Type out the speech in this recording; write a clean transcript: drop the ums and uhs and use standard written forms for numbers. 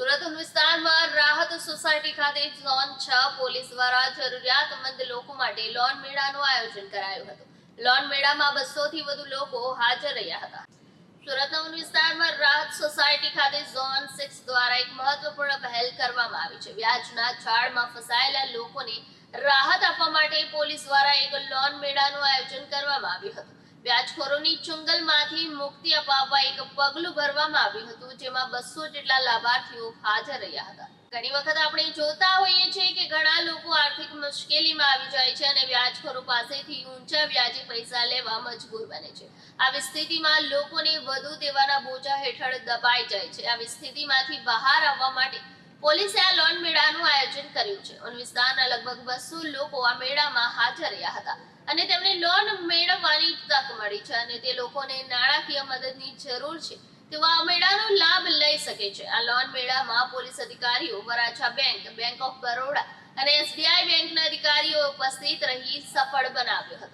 સુરત વિસ્તારમાં રાહત સોસાયટી ખાતે ઝોન 6 પોલીસ દ્વારા જરૂરિયાતમંદ લોકો માટે લોન મેળાનું આયોજન કરાયું હતું। લોન મેળામાં 200 થી વધુ લોકો હાજર રહ્યા હતા। સુરત વિસ્તારમાં રાહત સોસાયટી ખાતે ઝોન 6 દ્વારા એક મહત્વપૂર્ણ પહેલ કરવામાં આવી છે। વ્યાજના જાળમાં ફસાયેલા લોકોને રાહત આપવા માટે પોલીસ દ્વારા એક લોન મેળાનું આયોજન કરવામાં આવ્યું હતું। વ્યાજખોરોની ચુંગલમાંથી મુક્તિ અપાવવા એક પગલું ભરવામાં આવ્યું હતું, જેમાં 200 જેટલા લાભાર્થીઓ હાજર રહ્યા હતા। ઘણી વખત આપણે જોતા હોઈએ છીએ કે ઘણા લોકો આર્થિક મુશ્કેલીમાં આવી જાય છે અને વ્યાજખોરો પાસેથી ઊંચા વ્યાજે પૈસા લેવા મજબૂર બને છે। આવી સ્થિતિમાં લોકોને વધુ દેવાના બોજા હેઠળ દબાઈ જાય છે। આવી સ્થિતિમાંથી બહાર આવવા માટે પોલીસે આ લોન મેળાનું આયોજન કર્યું છે। વિસ્તારના લગભગ 200 લોકો આ મેળામાં હાજર રહ્યા હતા અને તેમને લોન મેળવવાની તક મળી છે અને તે લોકોને નાણાકીય મદદની જરૂર છે તેઓ આ મેળાનો લાભ લઈ શકે છે। આ લોન મેળામાં પોલીસ અધિકારીઓ, Varachha bank, bank of Baroda અને SBI બેંકના અધિકારીઓ ઉપસ્થિત રહી સફળ બનાવ્યો હતો।